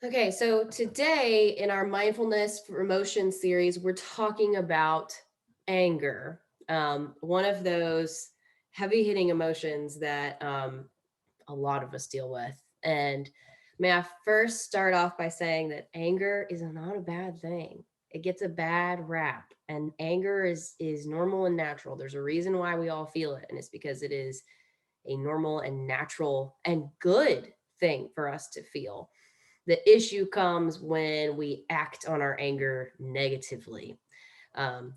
Okay, so today in our mindfulness for emotion series, we're talking about anger. One of those heavy hitting emotions that a lot of us deal with. And may I first start off by saying that anger is not a bad thing. It gets a bad rap, and anger is normal and natural. There's a reason why we all feel it, and it's because it is a normal and natural and good thing for us to feel. The issue comes when we act on our anger negatively.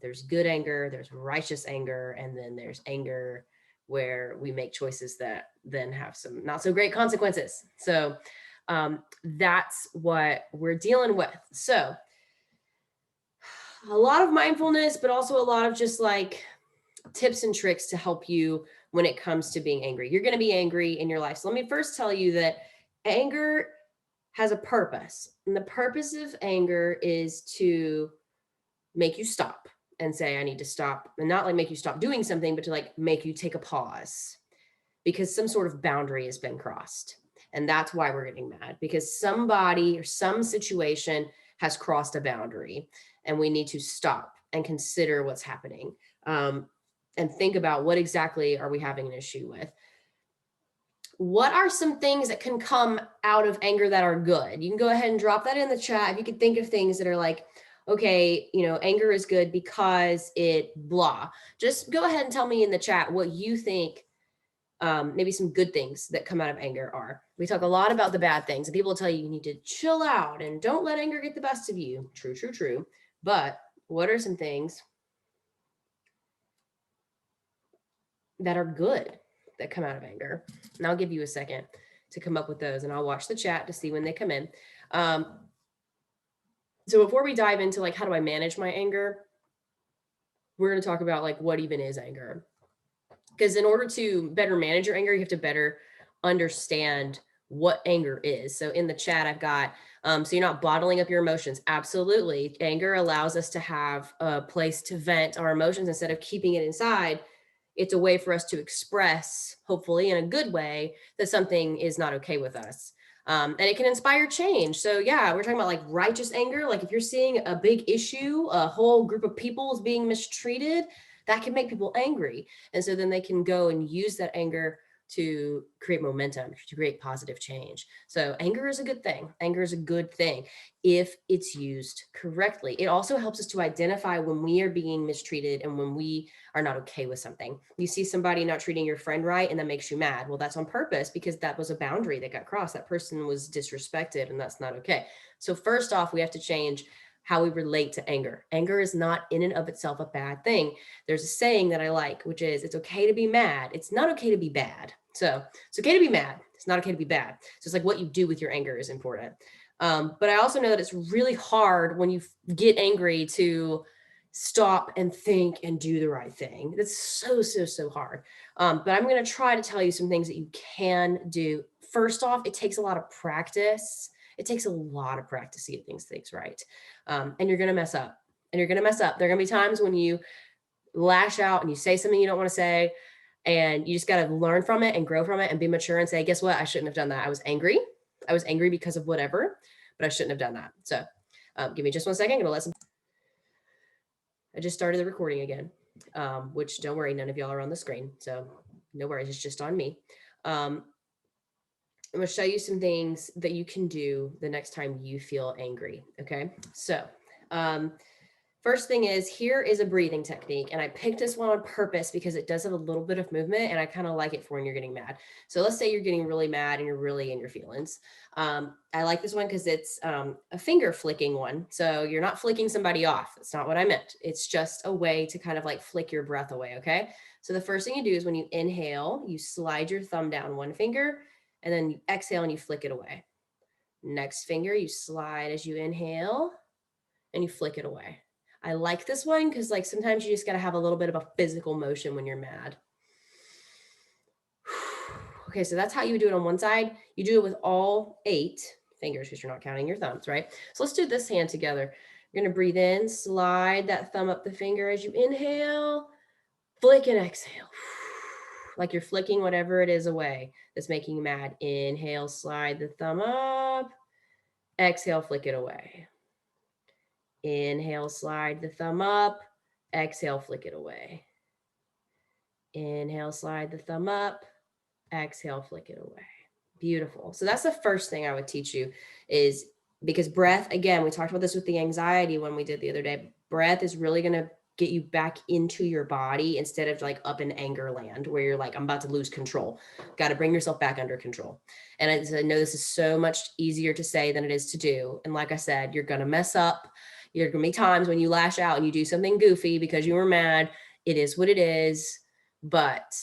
There's good anger, there's righteous anger, and then there's anger where we make choices that then have some not so great consequences. So that's what we're dealing with. So a lot of mindfulness, but also a lot of just like tips and tricks to help you when it comes to being angry. You're going to be angry in your life. So let me first tell you that anger has a purpose. And the purpose of anger is to make you stop and say, I need to stop. And not like make you stop doing something, but to like make you take a pause because some sort of boundary has been crossed. And that's why we're getting mad because somebody or some situation has crossed a boundary and we need to stop and consider what's happening. And think about what exactly are we having an issue with. What are some things that can come out of anger that are good? You can go ahead and drop that in the chat. If you could think of things that are like, okay, anger is good because it blah. Just go ahead and tell me in the chat what you think maybe some good things that come out of anger are. We talk a lot about the bad things, and people will tell you you need to chill out and don't let anger get the best of you. True, true, true. But what are some things that are good that come out of anger? And I'll give you a second to come up with those, and I'll watch the chat to see when they come in. Um, so before we dive into like how do I manage my anger, we're going to talk about like what even is anger. Because in order to better manage your anger, you have to better understand what anger is. So in the chat, I've got so you're not bottling up your emotions. Absolutely, anger allows us to have a place to vent our emotions instead of keeping it inside. It's a way for us to express, hopefully in a good way, that something is not okay with us. And it can inspire change. So yeah, we're talking about like righteous anger. Like if you're seeing a big issue, a whole group of people is being mistreated, that can make people angry. And so then they can go and use that anger to create momentum, to create positive change. So anger is a good thing. Anger is a good thing if it's used correctly. It also helps us to identify when we are being mistreated and when we are not okay with something. You see somebody not treating your friend right and that makes you mad. Well, that's on purpose because that was a boundary that got crossed. That person was disrespected and that's not okay. So first off, we have to change how we relate to anger. Anger is not in and of itself a bad thing. There's a saying that I like, which is it's okay to be mad. It's not okay to be bad. So it's okay to be mad. It's not okay to be bad. So it's like what you do with your anger is important. But I also know that it's really hard when you get angry to stop and think and do the right thing. That's so, so, so hard. But I'm going to try to tell you some things that you can do. First off, it takes a lot of practice. It takes a lot of practice to get things right. And you're going to mess up. And you're going to mess up. There are going to be times when you lash out and you say something you don't want to say. And you just got to learn from it and grow from it and be mature and say, guess what? I shouldn't have done that. I was angry. I was angry because of whatever, but I shouldn't have done that. So give me just 1 second. I'm going to let some. I just started the recording again, which don't worry, none of y'all are on the screen. So no worries. It's just on me. I'm going to show you some things that you can do the next time you feel angry. Okay. So, first thing is here is a breathing technique. And I picked this one on purpose because it does have a little bit of movement and I kind of like it for when you're getting mad. So let's say you're getting really mad and you're really in your feelings. I like this one because it's a finger flicking one. So you're not flicking somebody off. That's not what I meant. It's just a way to kind of like flick your breath away. Okay. So the first thing you do is when you inhale, you slide your thumb down one finger and then you exhale and you flick it away. Next finger, you slide as you inhale and you flick it away. I like this one because like sometimes you just got to have a little bit of a physical motion when you're mad. Okay, so that's how you would do it on one side. You do it with all 8 fingers because you're not counting your thumbs, right? So let's do this hand together. You're going to breathe in, slide that thumb up the finger as you inhale, flick and exhale. Like you're flicking whatever it is away that's making you mad. Inhale, slide the thumb up, Exhale, flick it away. Inhale, slide the thumb up. Exhale, flick it away. Inhale, slide the thumb up. Exhale, flick it away. Beautiful. So that's the first thing I would teach you, is because breath, again, we talked about this with the anxiety when we did the other day. Breath is really going to get you back into your body instead of like up in anger land where you're like, I'm about to lose control. Got to bring yourself back under control. And I know this is so much easier to say than it is to do. And like I said, you're going to mess up. You're going to be times when you lash out and you do something goofy because you were mad. It is what it is. But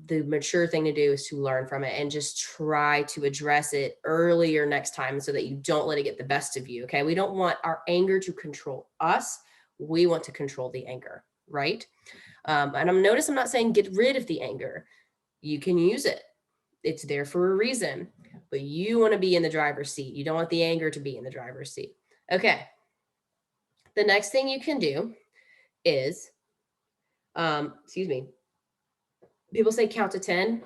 the mature thing to do is to learn from it and just try to address it earlier next time so that you don't let it get the best of you. Okay. We don't want our anger to control us. We want to control the anger, right? And I'm not saying get rid of the anger. You can use it. It's there for a reason, but you want to be in the driver's seat. You don't want the anger to be in the driver's seat. Okay. The next thing you can do is, people say count to 10.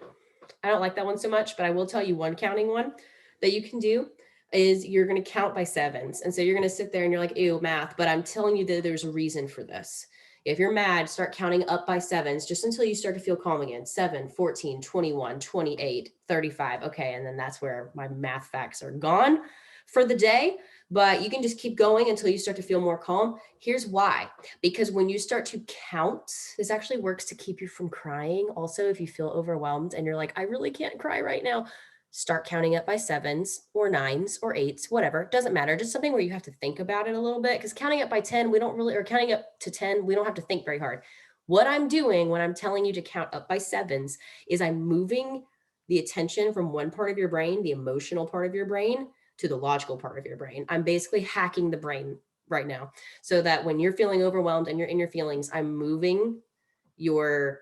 I don't like that one so much, but I will tell you one counting one that you can do is you're going to count by sevens. And so you're going to sit there and you're like, ew, math, but I'm telling you that there's a reason for this. If you're mad, start counting up by sevens just until you start to feel calm again. 7, 14, 21, 28, 35. Okay. And then that's where my math facts are gone for the day. But you can just keep going until you start to feel more calm. Here's why. Because when you start to count, this actually works to keep you from crying. Also, if you feel overwhelmed and you're like, I really can't cry right now, start counting up by sevens or nines or eights, whatever. It doesn't matter. Just something where you have to think about it a little bit. Because counting up by 10, or counting up to 10, we don't have to think very hard. What I'm doing when I'm telling you to count up by sevens is I'm moving the attention from one part of your brain, the emotional part of your brain, to the logical part of your brain. I'm basically hacking the brain right now so that when you're feeling overwhelmed and you're in your feelings, I'm moving your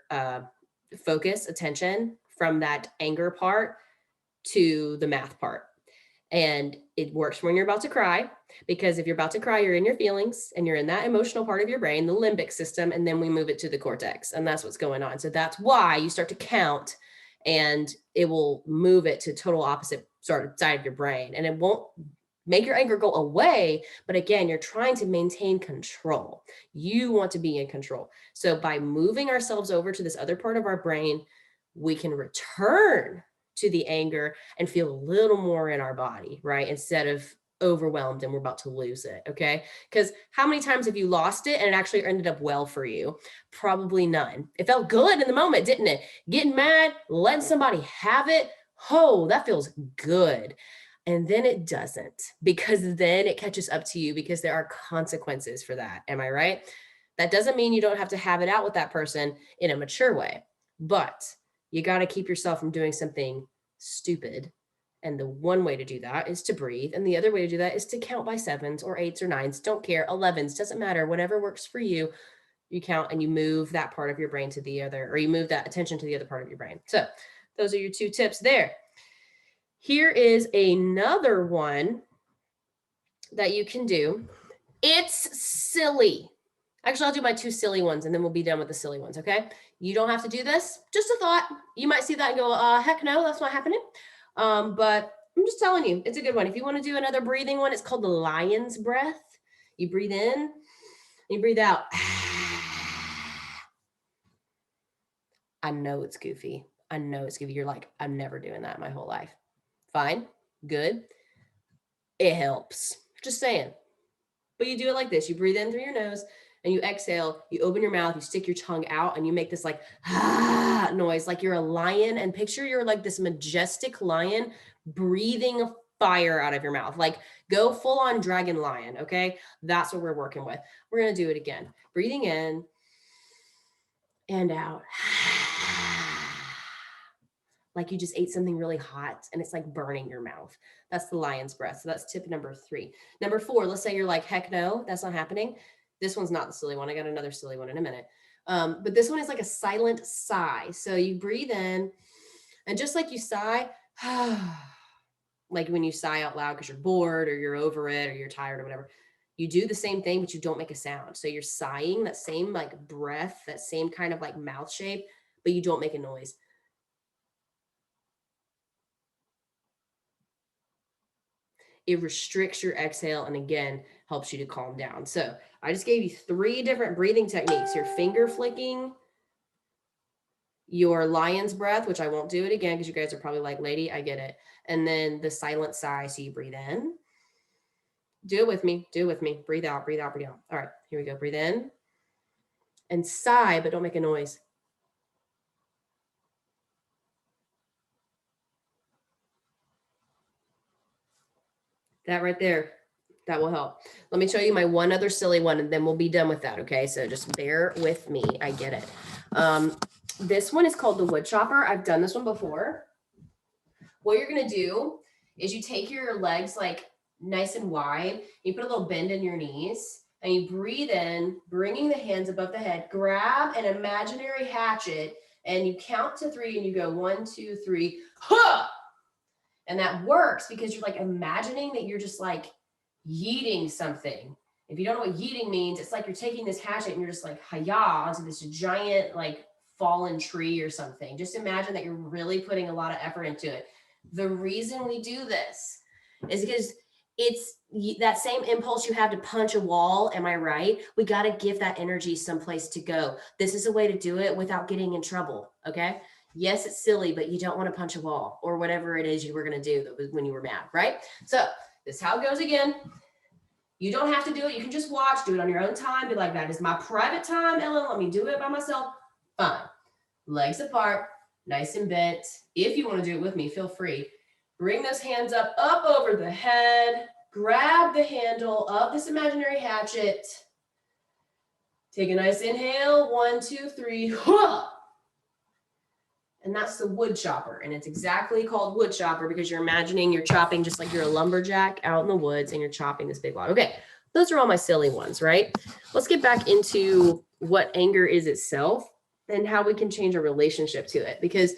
focus, attention from that anger part to the math part. And it works when you're about to cry, because if you're about to cry, you're in your feelings and you're in that emotional part of your brain, the limbic system, and then we move it to the cortex. And that's what's going on. So that's why you start to count and it will move it to total opposite sort of side of your brain. And it won't make your anger go away. But again, you're trying to maintain control. You want to be in control. So by moving ourselves over to this other part of our brain, we can return to the anger and feel a little more in our body, right? Instead of overwhelmed and we're about to lose it. Okay. Because how many times have you lost it and it actually ended up well for you? Probably none. It felt good in the moment, didn't it? Getting mad, letting somebody have it. Oh, that feels good. And then it doesn't, because then it catches up to you because there are consequences for that. Am I right? That doesn't mean you don't have to have it out with that person in a mature way, but you got to keep yourself from doing something stupid. And the one way to do that is to breathe. And the other way to do that is to count by sevens or eights or nines. Don't care. 11s, doesn't matter. Whatever works for you, you count and you move that part of your brain to the other, or you move that attention to the other part of your brain. So those are your 2 tips there. Here is another one that you can do. It's silly. Actually, I'll do my 2 silly ones and then we'll be done with the silly ones, okay? You don't have to do this. Just a thought. You might see that and go, heck no, that's not happening. But I'm just telling you, it's a good one. If you want to do another breathing one, it's called the lion's breath. You breathe in, you breathe out. I know it's goofy. I know it's goofy. You're like, I'm never doing that my whole life. Fine. Good. It helps. Just saying. But you do it like this. You breathe in through your nose and you exhale, you open your mouth, you stick your tongue out and you make this like noise, like you're a lion, and picture you're like this majestic lion breathing fire out of your mouth. Like go full on dragon lion. Okay. That's what we're working with. We're going to do it again. Breathing in and out. Like you just ate something really hot and it's like burning your mouth. That's the lion's breath. So that's tip number 3. Number 4, let's say you're like, heck no, that's not happening. This one's not the silly one. I got another silly one in a minute. But this one is like a silent sigh. So you breathe in and just like you sigh, like when you sigh out loud because you're bored or you're over it or you're tired or whatever, you do the same thing, but you don't make a sound. So you're sighing that same like breath, that same kind of like mouth shape, but you don't make a noise. it restricts your exhale and again, helps you to calm down. So I just gave you 3 different breathing techniques, your finger flicking, your lion's breath, which I won't do it again because you guys are probably like, lady, I get it. And then the silent sigh. So you breathe in, do it with me, do it with me. Breathe out, breathe out, breathe out. All right, here we go. Breathe in and sigh, but don't make a noise. That right there, that will help. Let me show you my one other silly one and then we'll be done with that. Okay, so just bear with me. I get it. This one is called the wood chopper. I've done this one before. What you're gonna do is you take your legs like nice and wide, you put a little bend in your knees, and you breathe in, bringing the hands above the head, grab an imaginary hatchet, and you count to 3 and you go 1, 2, 3, ha! And that works because you're like imagining that you're just like yeeting something. If you don't know what yeeting means, it's like you're taking this hatchet and you're just like hi-ya onto this giant like fallen tree or something. Just imagine that you're really putting a lot of effort into it. The reason we do this is because it's that same impulse you have to punch a wall. Am I right? We got to give that energy someplace to go. This is a way to do it without getting in trouble. Okay. Yes, it's silly, but you don't want to punch a wall or whatever it is you were going to do when you were mad, right? So this is how it goes again. You don't have to do it. You can just watch, do it on your own time. Be like, that is my private time, Ellen. Let me do it by myself. Fine. Legs apart, nice and bent. If you want to do it with me, feel free. Bring those hands up over the head. Grab the handle of this imaginary hatchet. Take a nice inhale. 1, 2, 3. And that's the wood chopper. And it's exactly called wood chopper because you're imagining you're chopping just like you're a lumberjack out in the woods and you're chopping this big log. Okay, those are all my silly ones, right? Let's get back into what anger is itself and how we can change our relationship to it. Because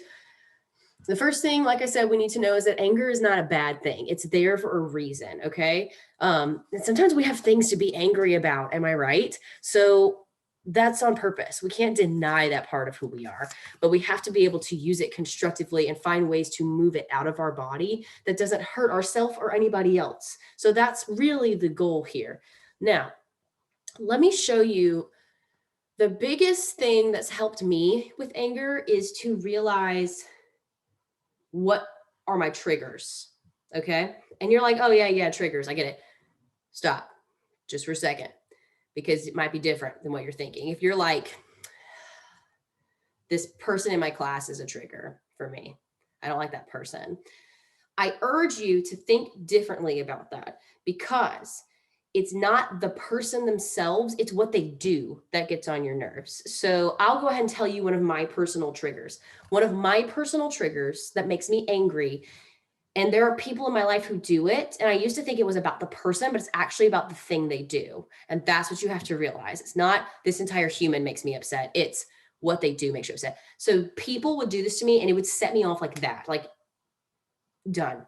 the first thing, like I said, we need to know is that anger is not a bad thing. It's there for a reason, okay? And sometimes we have things to be angry about, am I right? So that's on purpose. We can't deny that part of who we are, but we have to be able to use it constructively and find ways to move it out of our body that doesn't hurt ourselves or anybody else. So that's really the goal here. Now, let me show you the biggest thing that's helped me with anger is to realize what are my triggers, okay? And you're like, oh yeah, triggers, I get it. Stop just for a second, because it might be different than what you're thinking. If you're like, this person in my class is a trigger for me, I don't like that person, I urge you to think differently about that, because it's not the person themselves, it's what they do that gets on your nerves. So I'll go ahead and tell you one of my personal triggers. One of my personal triggers that makes me angry, and there are people in my life who do it, and I used to think it was about the person, but it's actually about the thing they do. And that's what you have to realize. It's not this entire human makes me upset. It's what they do makes you upset. So people would do this to me and it would set me off like that, like done.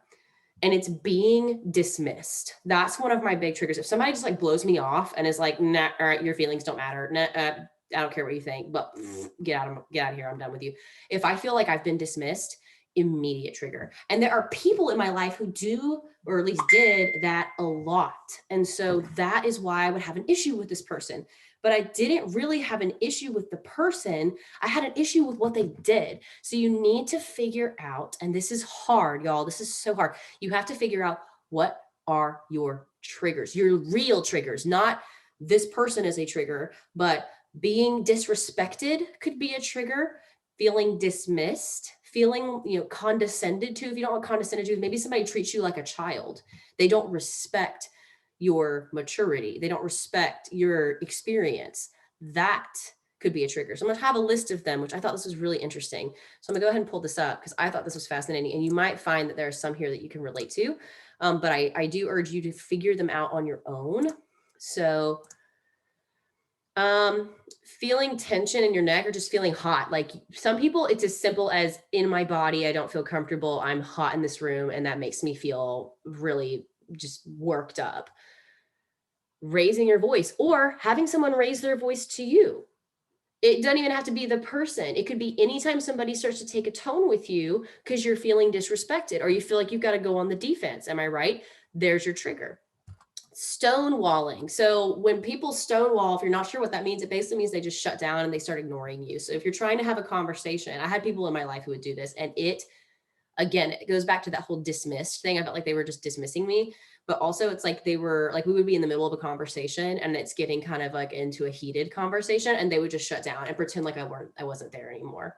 And it's being dismissed. That's one of my big triggers. If somebody just like blows me off and is like, nah, all right, your feelings don't matter. Nah, I don't care what you think, but get out of here. I'm done with you. If I feel like I've been dismissed, immediate trigger. And there are people in my life who do, or at least did that a lot. And so that is why I would have an issue with this person. But I didn't really have an issue with the person. I had an issue with what they did. So you need to figure out, and this is hard, y'all. This is so hard. You have to figure out what are your triggers, your real triggers, not this person is a trigger, but being disrespected could be a trigger, feeling dismissed, feeling, condescended to. If you don't want condescended to, maybe somebody treats you like a child. They don't respect your maturity. They don't respect your experience. That could be a trigger. So I'm going to have a list of them, which I thought this was really interesting. So I'm gonna go ahead and pull this up because I thought this was fascinating, and you might find that there are some here that you can relate to. But I do urge you to figure them out on your own. So feeling tension in your neck or just feeling hot. Like some people, it's as simple as in my body, I don't feel comfortable. I'm hot in this room and that makes me feel really just worked up. Raising your voice or having someone raise their voice to you. It doesn't even have to be the person. It could be anytime somebody starts to take a tone with you because you're feeling disrespected or you feel like you've got to go on the defense. Am I right? There's your trigger. Stonewalling. So when people stonewall, if you're not sure what that means, it basically means they just shut down and they start ignoring you. So if you're trying to have a conversation, I had people in my life who would do this, and again, it goes back to that whole dismissed thing. I felt like they were just dismissing me, but also it's like they were like, we would be in the middle of a conversation and it's getting kind of like into a heated conversation, and they would just shut down and pretend like I wasn't there anymore.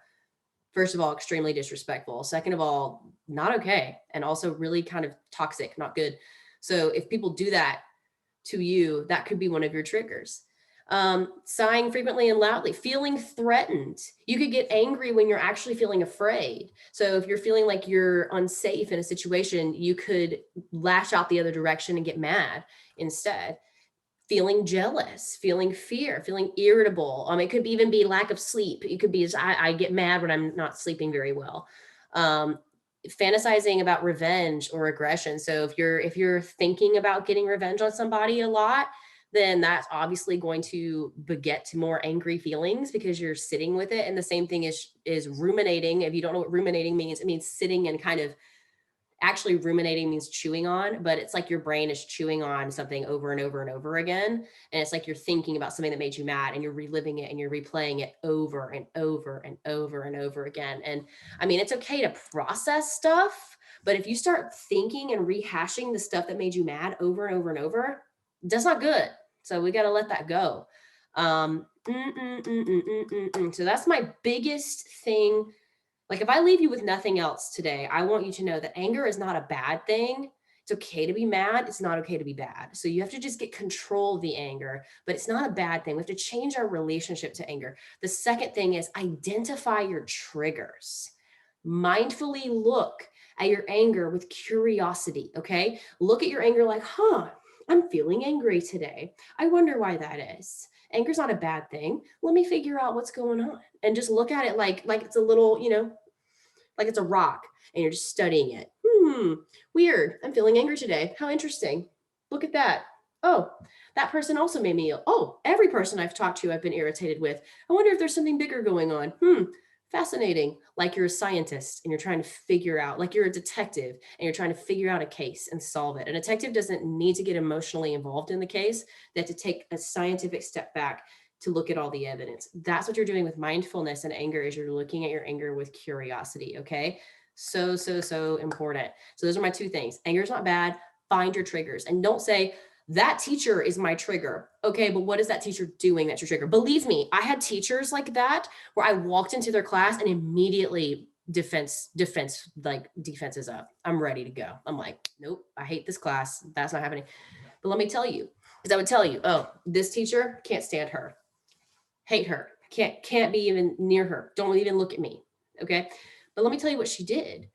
First of all, extremely disrespectful. Second of all, not okay. And also really kind of toxic, not good. So if people do that to you, that could be one of your triggers. Sighing frequently and loudly, feeling threatened. You could get angry when you're actually feeling afraid. So if you're feeling like you're unsafe in a situation, you could lash out the other direction and get mad instead. Feeling jealous, feeling fear, feeling irritable. It could even be lack of sleep. It could be I get mad when I'm not sleeping very well. Fantasizing about revenge or aggression. So if you're thinking about getting revenge on somebody a lot, then that's obviously going to beget to more angry feelings because you're sitting with it. And the same thing is ruminating. If you don't know what ruminating means, it means sitting and kind of, actually ruminating means chewing on, but it's like your brain is chewing on something over and over and over again. And it's like you're thinking about something that made you mad and you're reliving it and you're replaying it over and over and over and over again. And I mean, it's okay to process stuff, but if you start thinking and rehashing the stuff that made you mad over and over and over, that's not good. So we got to let that go. So that's my biggest thing. Like if I leave you with nothing else today, I want you to know that anger is not a bad thing. It's okay to be mad. It's not okay to be bad. So you have to just get control of the anger, but it's not a bad thing. We have to change our relationship to anger. The second thing is identify your triggers. Mindfully look at your anger with curiosity, okay? Look at your anger like, I'm feeling angry today. I wonder why that is. Anger's not a bad thing. Let me figure out what's going on. And just look at it like it's a little, like it's a rock and you're just studying it. Weird. I'm feeling angry today. How interesting. Look at that. Oh, that person also made me ill. Oh, every person I've talked to, I've been irritated with. I wonder if there's something bigger going on. Fascinating. Like you're a scientist and you're trying to figure out, like you're a detective and you're trying to figure out a case and solve it. A detective doesn't need to get emotionally involved in the case. They have to take a scientific step back to look at all the evidence. That's what you're doing with mindfulness and anger, is you're looking at your anger with curiosity. Okay. So important. So those are my two things. Anger is not bad. Find your triggers and don't say, that teacher is my trigger. Okay, but what is that teacher doing that's your trigger? Believe me, I had teachers like that where I walked into their class and immediately defense is up. I'm ready to go. I'm like, nope, I hate this class. That's not happening. But let me tell you, because I would tell you, oh, this teacher, can't stand her. Hate her. Can't be even near her. Don't even look at me. Okay. But let me tell you what she did.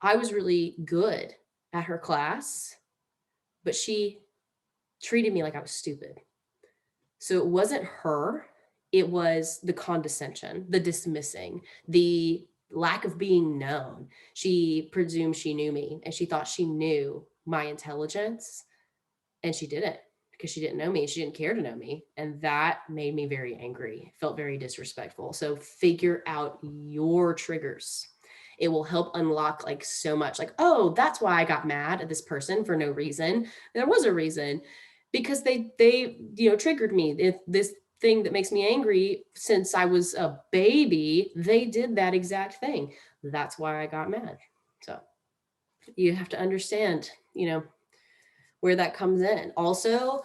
I was really good at her class, but she treated me like I was stupid. So it wasn't her, it was the condescension, the dismissing, the lack of being known. She presumed she knew me and she thought she knew my intelligence, and she didn't, because she didn't know me. She didn't care to know me. And that made me very angry, felt very disrespectful. So figure out your triggers. It will help unlock like so much, like, oh, that's why I got mad at this person for no reason. There was a reason, because they triggered me. If this thing that makes me angry since I was a baby, they did that exact thing. That's why I got mad. So you have to understand, where that comes in. Also,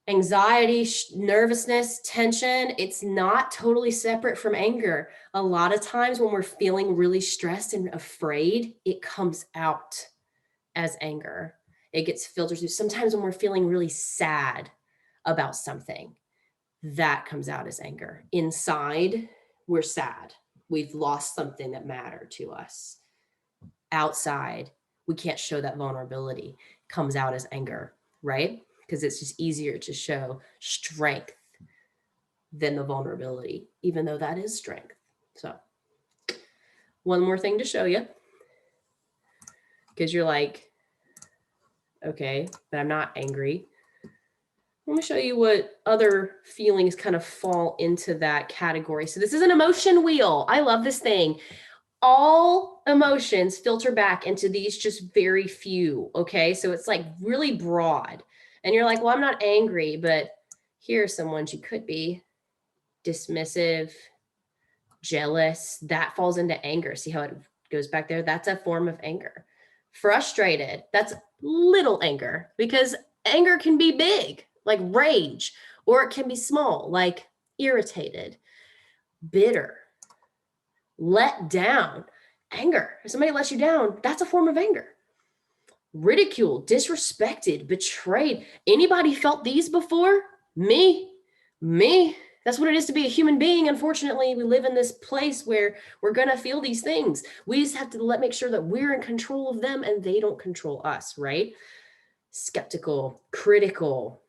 anxiety, nervousness, tension, it's not totally separate from anger. A lot of times when we're feeling really stressed and afraid, it comes out as anger. It gets filtered through. Sometimes when we're feeling really sad about something, that comes out as anger. Inside, we're sad. We've lost something that mattered to us. Outside, we can't show that vulnerability. It comes out as anger, right? Because it's just easier to show strength than the vulnerability, even though that is strength. So one more thing to show you, because you're like, okay, but I'm not angry. Let me show you what other feelings kind of fall into that category. So this is an emotion wheel. I love this thing. all emotions filter back into these just very few. Okay. So it's like really broad. And you're like, well, I'm not angry, but here are some ones you could be: dismissive, jealous. That falls into anger. See how it goes back there? That's a form of anger. Frustrated. That's little anger, because anger can be big, like rage, or it can be small, like irritated. Bitter, let down, anger. If somebody lets you down, that's a form of anger. Ridiculed, disrespected, betrayed. Anybody felt these before? Me. That's what it is to be a human being. Unfortunately, we live in this place where we're going to feel these things. We just have to make sure that we're in control of them and they don't control us, right? Skeptical, critical.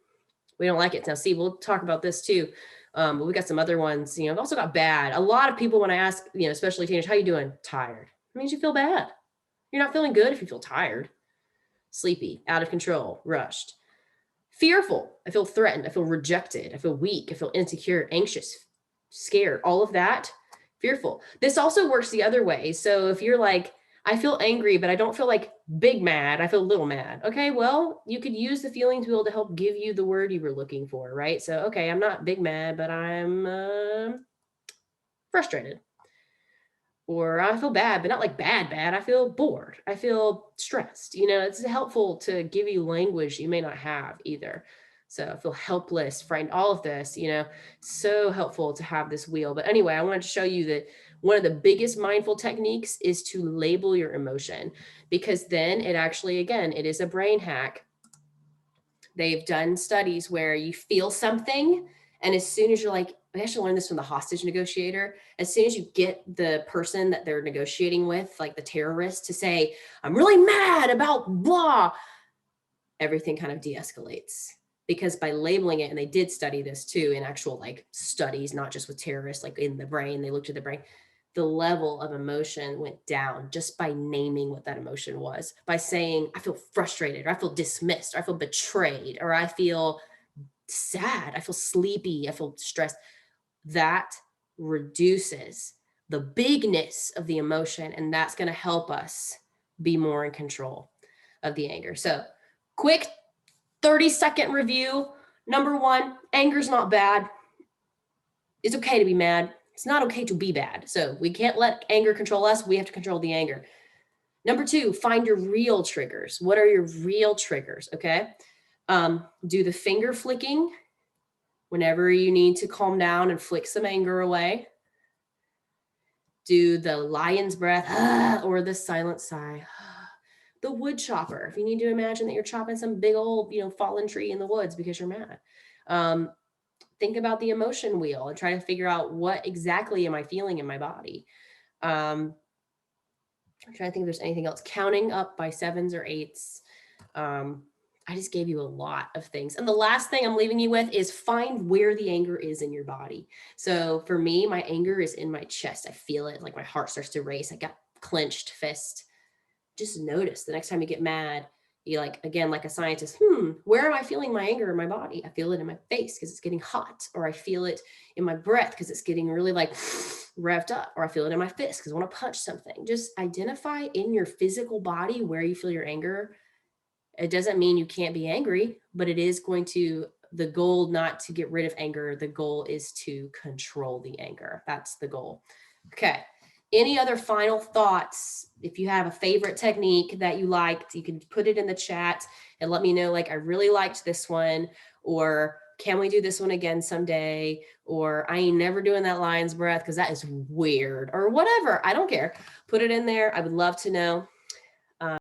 We don't like it. Now, see, we'll talk about this too. But we got some other ones. I've also got bad. A lot of people, when I ask, especially teenagers, how you doing? Tired. It means you feel bad. You're not feeling good if you feel tired. Sleepy, out of control, rushed. Fearful. I feel threatened. I feel rejected. I feel weak. I feel insecure, anxious, scared. All of that, fearful. This also works the other way. So if you're like, I feel angry, but I don't feel like big mad. I feel little mad. Okay, well, you could use the feeling to be able to help give you the word you were looking for, right? So, okay, I'm not big mad, but I'm frustrated. Or I feel bad, but not like bad. I feel bored. I feel stressed. It's helpful to give you language you may not have either. So I feel helpless, frightened, all of this, so helpful to have this wheel. But anyway, I wanted to show you that one of the biggest mindful techniques is to label your emotion, because then it actually, again, it is a brain hack. They've done studies where you feel something, and as soon as you're like, I actually learned this from the hostage negotiator. As soon as you get the person that they're negotiating with, like the terrorist, to say, I'm really mad about blah, everything kind of de-escalates. Because by labeling it, and they did study this too in actual like studies, not just with terrorists, like in the brain, they looked at the brain, the level of emotion went down just by naming what that emotion was, by saying, I feel frustrated, or I feel dismissed, or I feel betrayed, or I feel sad, I feel sleepy, I feel stressed. That reduces the bigness of the emotion, and that's going to help us be more in control of the anger. So, quick 30-second review. Number one, anger's not bad. It's okay to be mad. It's not okay to be bad. So we can't let anger control us. We have to control the anger. Number two, find your real triggers. What are your real triggers? Okay. Do the finger flicking whenever you need to calm down and flick some anger away. Do the lion's breath or the silent sigh. The wood chopper. If you need to imagine that you're chopping some big old, fallen tree in the woods because you're mad. Think about the emotion wheel and try to figure out what exactly am I feeling in my body. I'm trying to think if there's anything else. Counting up by 7s or 8s. I just gave you a lot of things. And the last thing I'm leaving you with is find where the anger is in your body. So for me, my anger is in my chest. I feel it, like my heart starts to race. I got clenched fist. Just notice the next time you get mad, you again, like a scientist, where am I feeling my anger in my body? I feel it in my face because it's getting hot, or I feel it in my breath because it's getting really revved up, or I feel it in my fist because I want to punch something. Just identify in your physical body where you feel your anger. It doesn't mean you can't be angry, but it is the goal not to get rid of anger. The goal is to control the anger. That's the goal. Okay. Any other final thoughts? If you have a favorite technique that you liked, you can put it in the chat and let me know, I really liked this one, or can we do this one again someday? Or I ain't never doing that lion's breath because that is weird, or whatever. I don't care. Put it in there. I would love to know.